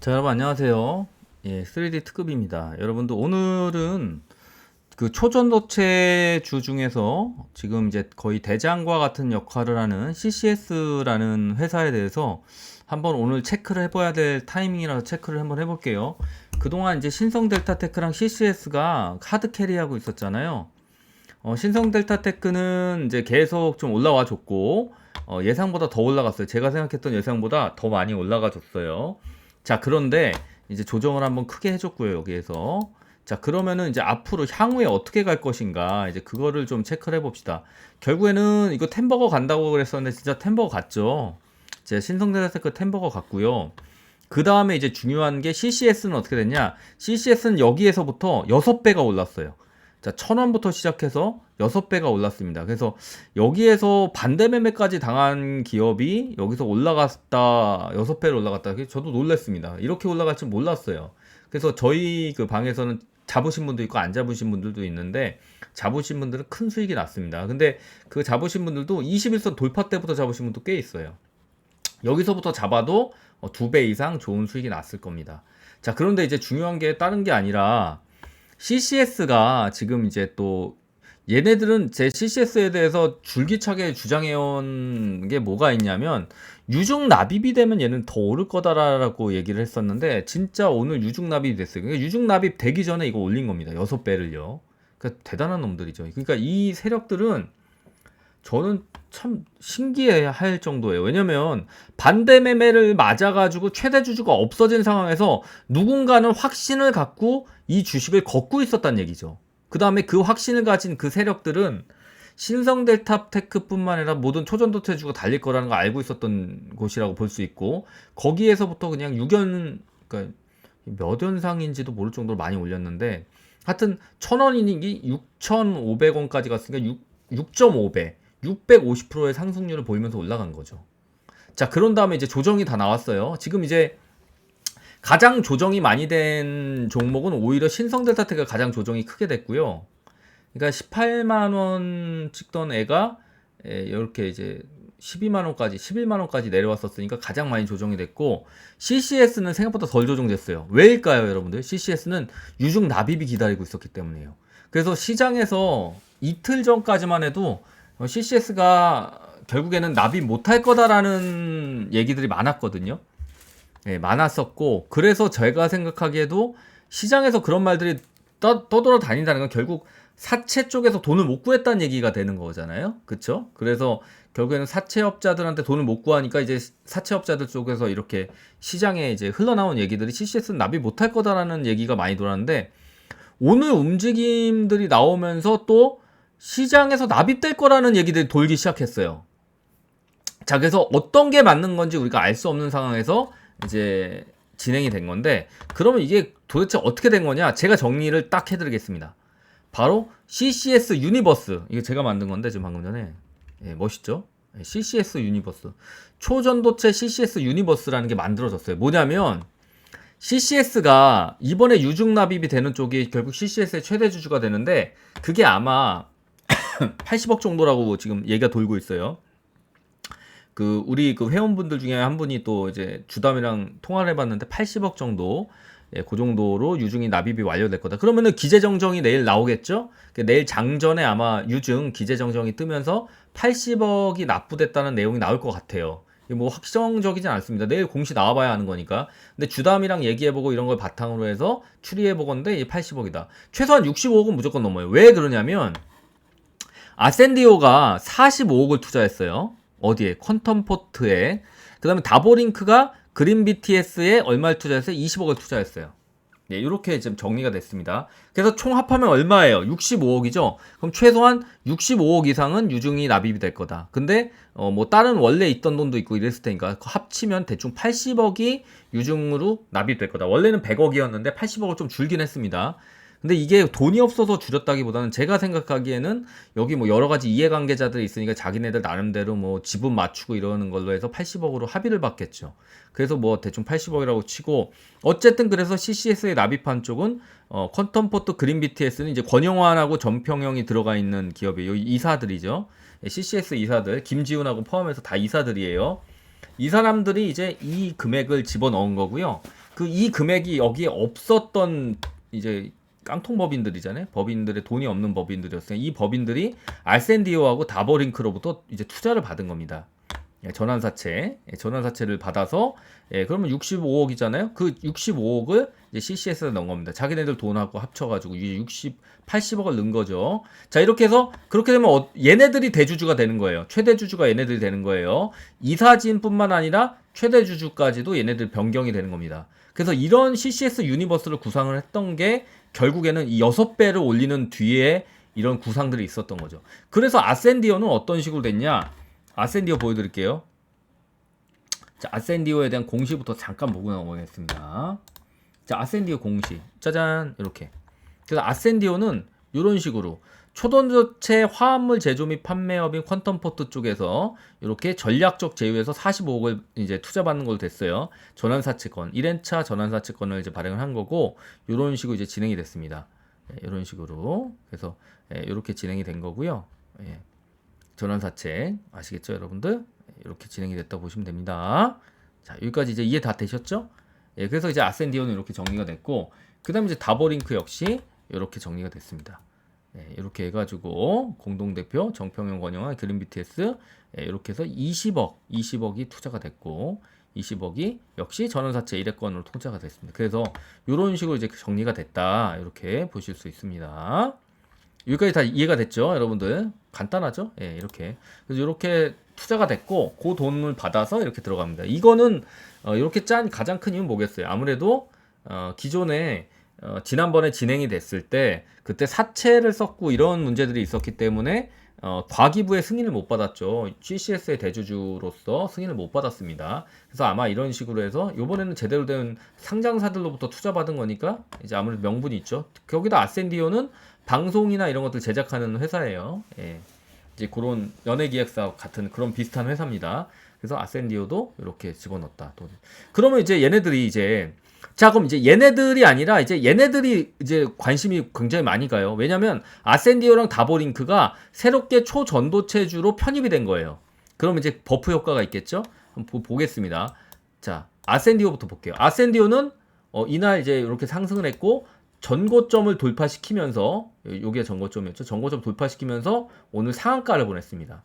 자, 여러분 안녕하세요. 예, 3D 특급입니다. 여러분들 오늘은 그 초전도체주 중에서 지금 이제 거의 대장과 같은 역할을 하는 CCS라는 회사에 대해서 한번 오늘 체크를 해봐야 될 타이밍이라서 체크를 한번 해볼게요. 그동안 이제 신성 델타테크랑 CCS가 하드 캐리하고 있었잖아요. 신성 델타테크는 이제 계속 좀 올라와 줬고, 예상보다 더 올라갔어요. 제가 생각했던 예상보다 더 많이 올라가 줬어요. 자, 그런데 이제 조정을 한번 크게 해줬고요, 여기에서. 자, 그러면은 이제 앞으로 향후에 어떻게 갈 것인가, 이제 그거를 좀 체크를 해봅시다. 결국에는 이거 템버거 간다고 그랬었는데, 진짜 템버거 갔죠. 제 신성대사테크 템버거 갔고요. 그 다음에 이제 중요한 게 CCS는 어떻게 됐냐? CCS는 여기에서부터 6배가 올랐어요. 자, 1,000원부터 시작해서 6배가 올랐습니다. 그래서 여기에서 반대 매매까지 당한 기업이 여기서 올라갔다, 6배로 올라갔다. 저도 놀랐습니다. 이렇게 올라갈 줄 몰랐어요. 그래서 저희 그 방에서는 잡으신 분도 있고 안 잡으신 분들도 있는데, 잡으신 분들은 큰 수익이 났습니다. 근데 그 잡으신 분들도 21선 돌파 때부터 잡으신 분도 꽤 있어요. 여기서부터 잡아도 2배 이상 좋은 수익이 났을 겁니다. 자, 그런데 이제 중요한 게 다른 게 아니라 CCS가 지금 이제 또 얘네들은 제 CCS에 대해서 줄기차게 주장해온 게 뭐가 있냐면, 유중 납입이 되면 얘는 더 오를 거다라고 얘기를 했었는데, 진짜 오늘 유중 납입이 됐어요. 그러니까 유중 납입 되기 전에 이거 올린 겁니다. 6배를요. 그러니까 대단한 놈들이죠. 그러니까 이 세력들은 저는 참 신기해 할 정도예요. 왜냐면 반대 매매를 맞아가지고 최대 주주가 없어진 상황에서 누군가는 확신을 갖고 이 주식을 걷고 있었단 얘기죠. 그 다음에 그 확신을 가진 그 세력들은 신성델타테크뿐만 아니라 모든 초전도체주가 달릴 거라는 걸 알고 있었던 곳이라고 볼 수 있고, 거기에서부터 그냥 그러니까 몇 연상인지도 모를 정도로 많이 올렸는데, 하여튼 1,000원이니 6,500원까지 갔으니까 6.5배 650%의 상승률을 보이면서 올라간 거죠. 자, 그런 다음에 이제 조정이 다 나왔어요. 지금 이제 가장 조정이 많이 된 종목은 오히려 신성델타테크가 가장 조정이 크게 됐고요. 그러니까 18만 원 찍던 애가 이렇게 이제 12만 원까지, 11만 원까지 내려왔었으니까 가장 많이 조정이 됐고, CCS는 생각보다 덜 조정됐어요. 왜일까요, 여러분들? CCS는 유중 납입이 기다리고 있었기 때문이에요. 그래서 시장에서 이틀 전까지만 해도 CCS가 결국에는 납입 못할 거다라는 얘기들이 많았거든요. 예, 많았었고, 그래서 제가 생각하기에도 시장에서 그런 말들이 떠돌아다닌다는 건 결국 사채 쪽에서 돈을 못 구했다는 얘기가 되는 거잖아요. 그쵸? 그래서 결국에는 사채업자들한테 돈을 못 구하니까 이제 사채업자들 쪽에서 이렇게 시장에 이제 흘러나온 얘기들이 CCS는 납입 못할 거다라는 얘기가 많이 돌았는데, 오늘 움직임들이 나오면서 또 시장에서 납입될 거라는 얘기들이 돌기 시작했어요. 자, 그래서 어떤 게 맞는 건지 우리가 알 수 없는 상황에서 이제 진행이 된 건데, 그러면 이게 도대체 어떻게 된 거냐? 제가 정리를 딱 해드리겠습니다. 바로 CCS 유니버스. 이거 제가 만든 건데, 지금 방금 전에. 예, 멋있죠? CCS 유니버스. 초전도체 CCS 유니버스라는 게 만들어졌어요. 뭐냐면, CCS가 이번에 유중 납입이 되는 쪽이 결국 CCS의 최대 주주가 되는데, 그게 아마 80억 정도라고 지금 얘기가 돌고 있어요. 우리 회원분들 중에 한 분이 또 이제 주담이랑 통화를 해봤는데 80억 정도, 예, 그 정도로 유중이 납입이 완료될 거다. 그러면은 기재정정이 내일 나오겠죠? 내일 장전에 아마 유중 기재정정이 뜨면서 80억이 납부됐다는 내용이 나올 것 같아요. 뭐 확정적이진 않습니다. 내일 공시 나와봐야 하는 거니까. 근데 주담이랑 얘기해보고 이런 걸 바탕으로 해서 추리해보건데 이게 80억이다. 최소한 65억은 무조건 넘어요. 왜 그러냐면 아센디오가 45억을 투자했어요. 어디에? 퀀텀포트에. 그 다음에 다보링크가 그린 BTS에 얼마를 투자했어요? 20억을 투자했어요. 네, 이렇게 지금 정리가 됐습니다. 그래서 총 합하면 얼마예요? 65억이죠? 그럼 최소한 65억 이상은 유중이 납입이 될 거다. 근데, 뭐, 다른 원래 있던 돈도 있고 이랬을 테니까 합치면 대충 80억이 유중으로 납입될 거다. 원래는 100억이었는데 80억을 좀 줄긴 했습니다. 근데 이게 돈이 없어서 줄였다기보다는 제가 생각하기에는 여기 뭐 여러 가지 이해관계자들이 있으니까 자기네들 나름대로 뭐 지분 맞추고 이러는 걸로 해서 80억으로 합의를 받겠죠. 그래서 뭐 대충 80억이라고 치고, 어쨌든 그래서 CCS에 납입한 쪽은 퀀텀포트 그린 BTS는 이제 권영환하고 전평영이 들어가 있는 기업이에요. 이사들이죠. CCS 이사들, 김지훈하고 포함해서 다 이사들이에요. 이 사람들이 이제 이 금액을 집어넣은 거고요. 이 금액이 여기에 없었던 이제 깡통 법인들이잖아요. 법인들의 돈이 없는 법인들이었어요. 이 법인들이 알센디오하고 다버링크로부터 이제 투자를 받은 겁니다. 전환사채를 받아서, 그러면 65억이잖아요. 그 65억을 이제 CCS에 넣은 겁니다. 자기네들 돈하고 합쳐가지고 80억을 넣은 거죠. 자, 이렇게 해서 그렇게 되면 얘네들이 대주주가 되는 거예요. 최대 주주가 얘네들이 되는 거예요. 이사진뿐만 아니라 최대 주주까지도 얘네들 변경이 되는 겁니다. 그래서 이런 CCS 유니버스를 구상을 했던 게 결국에는 이 6배를 올리는 뒤에 이런 구상들이 있었던 거죠. 그래서 아센디오는 어떤 식으로 됐냐? 아센디오 보여드릴게요. 자, 아센디오에 대한 공시부터 잠깐 보고 넘어가겠습니다. 자, 아센디오 공시. 짜잔, 이렇게. 그래서 아센디오는 이런 식으로 초전도체 화합물 제조 및 판매업인 퀀텀포트 쪽에서 이렇게 전략적 제휴에서 45억을 이제 투자받는 걸로 됐어요. 전환사채권, 1회차 전환사채권을 이제 발행을 한 거고, 이런 식으로 이제 진행이 됐습니다. 이런 식으로. 그래서 이렇게 진행이 된 거고요. 전환사채 아시겠죠, 여러분들? 이렇게 진행이 됐다 보시면 됩니다. 자, 여기까지 이제 이해 다 되셨죠? 그래서 이제 아센디오는 이렇게 정리가 됐고, 그 다음에 이제 다버링크 역시 이렇게 정리가 됐습니다. 이렇게 해가지고 공동대표 정평영 권영환 그린 BTS 이렇게 해서 20억이 투자가 됐고 20억이 역시 전환사채 1회권으로 투자가 됐습니다. 그래서 이런 식으로 이제 정리가 됐다 이렇게 보실 수 있습니다. 여기까지 다 이해가 됐죠, 여러분들? 간단하죠? 이렇게. 그래서 이렇게 투자가 됐고 그 돈을 받아서 이렇게 들어갑니다. 이거는 이렇게 짠 가장 큰 이유는 뭐겠어요? 아무래도 기존에 지난번에 진행이 됐을 때 그때 사채를 썼고 이런 문제들이 있었기 때문에 과기부의 승인을 못 받았죠. CCS의 대주주로서 승인을 못 받았습니다. 그래서 아마 이런 식으로 해서 이번에는 제대로 된 상장사들로부터 투자받은 거니까 이제 아무래도 명분이 있죠. 거기다 아센디오는 방송이나 이런 것들 제작하는 회사예요. 이제 그런 연예기획사 같은 그런 비슷한 회사입니다. 그래서 아센디오도 이렇게 집어넣었다. 그러면 이제 얘네들이 이제 자, 그럼 이제 얘네들이 아니라 이제 얘네들이 이제 관심이 굉장히 많이 가요. 왜냐면 아센디오랑 다보링크가 새롭게 초전도체주로 편입이 된 거예요. 그럼 이제 버프 효과가 있겠죠? 한번 보겠습니다. 자, 아센디오부터 볼게요. 아센디오는 이날 이제 이렇게 상승을 했고 전고점을 돌파시키면서 요게 전고점이었죠. 전고점 돌파시키면서 오늘 상한가를 보냈습니다.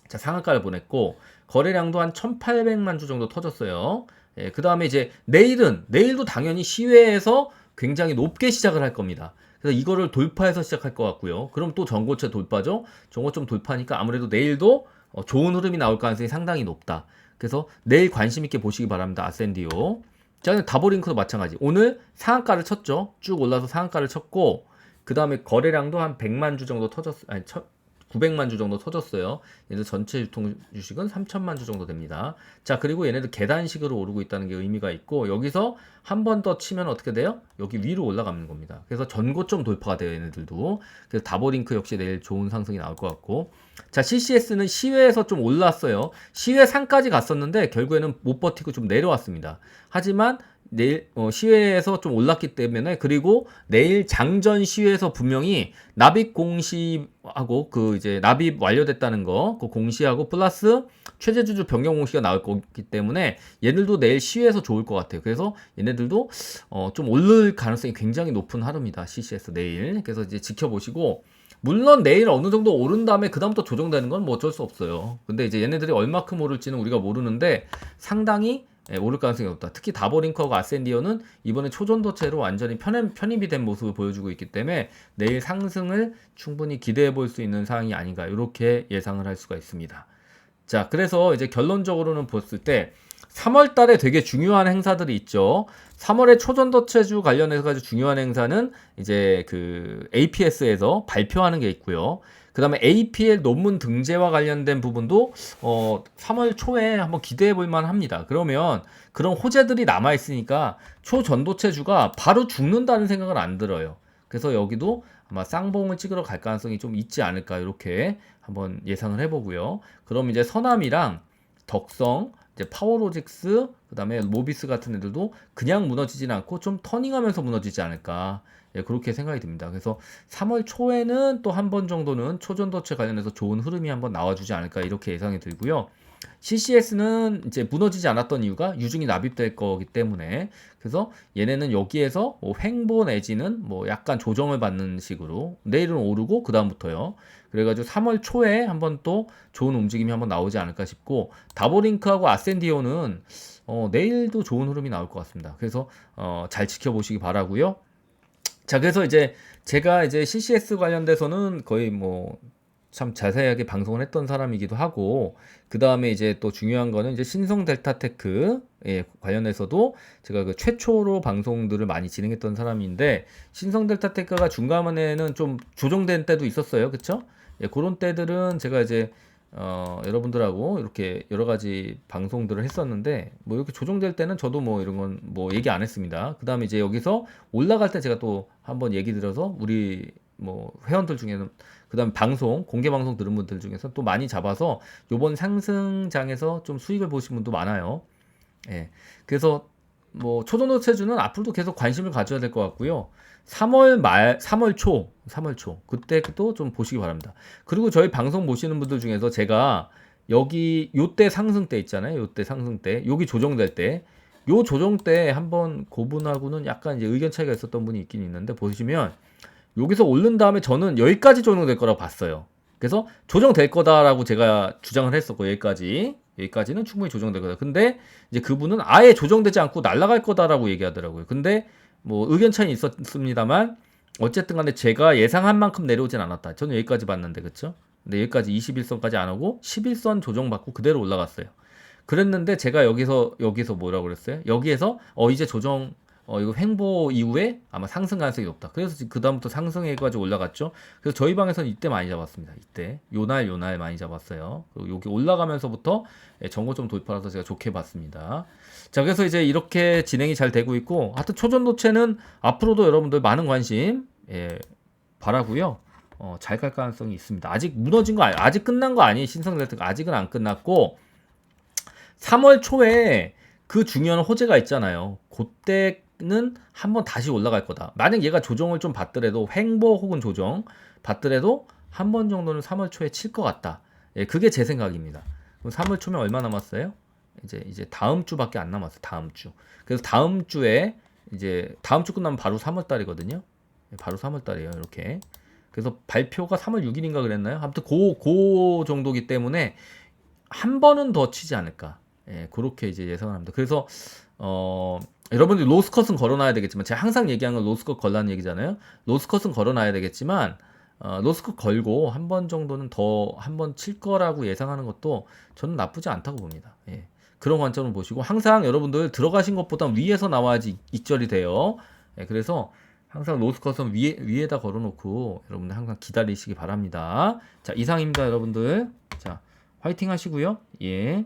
자, 상한가를 보냈고 거래량도 한 1,800만 주 정도 터졌어요. 그 다음에 이제 내일도 당연히 시외에서 굉장히 높게 시작을 할 겁니다. 그래서 이거를 돌파해서 시작할 것 같고요. 그럼 또 전고점 돌파죠. 전고점 돌파니까 아무래도 내일도 좋은 흐름이 나올 가능성이 상당히 높다. 그래서 내일 관심 있게 보시기 바랍니다. 아센디오. 자, 다보링크도 마찬가지. 오늘 상한가를 쳤죠. 쭉 올라서 상한가를 쳤고 그 다음에 거래량도 한 100만 주 정도 터졌어요. 아니 900만 주 정도 터졌어요. 얘들 전체 유통 주식은 3천만 주 정도 됩니다. 자, 그리고 얘네들 계단식으로 오르고 있다는 게 의미가 있고 여기서 한 번 더 치면 어떻게 돼요? 여기 위로 올라가는 겁니다. 그래서 전고점 돌파가 돼요, 얘네들도. 그래서 다보링크 역시 내일 좋은 상승이 나올 것 같고. 자, CCS는 시외에서 좀 올랐어요. 시외 상까지 갔었는데 결국에는 못 버티고 좀 내려왔습니다. 하지만 내일 시외에서 좀 올랐기 때문에 그리고 내일 장전 시외에서 분명히 납입 공시하고 그 이제 납입 완료됐다는 거 그 공시하고 플러스 최대주주 변경 공시가 나올 거기 때문에 얘들도 내일 시외에서 좋을 것 같아요. 그래서 얘네들도 좀 오를 가능성이 굉장히 높은 하루입니다. CCS 내일. 그래서 이제 지켜보시고 물론 내일 어느 정도 오른 다음에 그다음부터 조정되는 건 뭐 어쩔 수 없어요. 근데 이제 얘네들이 얼마큼 오를지는 우리가 모르는데 상당히 오를 가능성이 높다. 특히 다보링크하고 아센디오는 이번에 초전도체로 완전히 편입이 된 모습을 보여주고 있기 때문에 내일 상승을 충분히 기대해 볼 수 있는 상황이 아닌가 이렇게 예상을 할 수가 있습니다. 자, 그래서 이제 결론적으로는 봤을 때 3월 달에 되게 중요한 행사들이 있죠. 3월에 초전도체주 관련해서 가지고 중요한 행사는 이제 그 APS에서 발표하는 게 있고요. 그 다음에 APL 논문 등재와 관련된 부분도 3월 초에 한번 기대해 볼 만합니다. 그러면 그런 호재들이 남아있으니까 초전도체주가 바로 죽는다는 생각은 안 들어요. 그래서 여기도 아마 쌍봉을 찍으러 갈 가능성이 좀 있지 않을까 이렇게 한번 예상을 해보고요. 그럼 이제 서남이랑 덕성, 이제 파워로직스, 그 다음에 모비스 같은 애들도 그냥 무너지진 않고 좀 터닝하면서 무너지지 않을까. 그렇게 생각이 듭니다. 그래서 3월 초에는 또 한 번 정도는 초전도체 관련해서 좋은 흐름이 한번 나와주지 않을까 이렇게 예상이 들고요. CCS는 이제 무너지지 않았던 이유가 유중이 납입될 거기 때문에, 그래서 얘네는 여기에서 뭐 횡보 내지는 뭐 약간 조정을 받는 식으로 내일은 오르고 그 다음부터요. 그래가지고 3월 초에 한번 또 좋은 움직임이 한번 나오지 않을까 싶고, 다보링크하고 아센디오는 내일도 좋은 흐름이 나올 것 같습니다. 그래서 잘 지켜보시기 바라고요. 자, 그래서 이제 제가 이제 CCS 관련돼서는 거의 뭐 참 자세하게 방송을 했던 사람이기도 하고, 그 다음에 이제 또 중요한 거는 이제 신성 델타테크 관련해서도 제가 그 최초로 방송들을 많이 진행했던 사람인데, 신성 델타테크가 중간에는 좀 조정된 때도 있었어요. 그쵸? 예, 그런 때들은 제가 이제 여러분들하고 이렇게 여러 가지 방송들을 했었는데, 뭐 이렇게 조정될 때는 저도 뭐 이런 건 뭐 얘기 안 했습니다. 그 다음에 이제 여기서 올라갈 때 제가 또 한번 얘기 들어서 우리 뭐 회원들 중에는, 그 다음에 방송 공개 방송 들은 분들 중에서 또 많이 잡아서 요번 상승장에서 좀 수익을 보신 분도 많아요. 예. 그래서 뭐 초전도체주는 앞으로도 계속 관심을 가져야 될 것 같고요. 3월 말, 3월 초 그때도 좀 보시기 바랍니다. 그리고 저희 방송 보시는 분들 중에서 제가 여기 요때 상승 때 있잖아요. 요때 상승 때, 여기 조정될 때, 요 조정 때 한번 고분하고는 약간 이제 의견 차이가 있었던 분이 있긴 있는데, 보시면 여기서 오른 다음에 저는 여기까지 조정될 거라고 봤어요. 그래서 조정될 거다라고 제가 주장을 했었고, 여기까지는 충분히 조정될 거다. 근데 이제 그분은 아예 조정되지 않고 날아갈 거다라고 얘기하더라고요. 근데 뭐 의견 차이는 있었습니다만, 어쨌든 간에 제가 예상한 만큼 내려오진 않았다. 저는 여기까지 봤는데, 그쵸? 근데 여기까지 21선까지 안 오고 11선 조정받고 그대로 올라갔어요. 그랬는데 제가 여기서 뭐라고 그랬어요? 여기에서 이제 조정, 이거 횡보 이후에 아마 상승 가능성이 높다. 그래서 그 다음부터 상승해가지고 올라갔죠. 그래서 저희 방에서는 이때 많이 잡았습니다. 이때 요날 많이 잡았어요. 그리고 여기 올라가면서부터 정고점 돌파라서 제가 좋게 봤습니다. 자, 그래서 이제 이렇게 진행이 잘 되고 있고, 하여튼 초전도체는 앞으로도 여러분들 많은 관심 바라고요. 잘 갈 가능성이 있습니다. 아직 무너진 거 아직 끝난 거 아니에요. 신성델타가 아직은 안 끝났고, 3월 초에 그 중요한 호재가 있잖아요. 그때는 한번 다시 올라갈 거다. 만약 얘가 조정을 좀 받더라도, 횡보 혹은 조정 받더라도 한 번 정도는 3월 초에 칠 것 같다. 예, 그게 제 생각입니다. 그럼 3월 초면 얼마 남았어요? 이제 다음 주밖에 안 남았어요. 다음 주. 그래서 다음 주에 이제 다음 주 끝나면 바로 3월 달이거든요. 바로 3월 달이에요. 이렇게. 그래서 발표가 3월 6일인가 그랬나요? 아무튼 그 정도기 때문에 한 번은 더 치지 않을까. 예, 그렇게 이제 예상을 합니다. 그래서 여러분들이 로스컷은 걸어놔야 되겠지만, 제가 항상 얘기하는 건 로스컷 걸라는 얘기잖아요. 로스컷은 걸어놔야 되겠지만, 로스컷 걸고 한 번 정도는 더 한 번 칠 거라고 예상하는 것도 저는 나쁘지 않다고 봅니다. 예, 그런 관점을 보시고, 항상 여러분들 들어가신 것보다 위에서 나와야지 익절이 돼요. 예, 그래서 항상 로스컷은 위에다 걸어놓고 여러분들 항상 기다리시기 바랍니다. 자, 이상입니다, 여러분들. 자, 화이팅 하시고요. 예.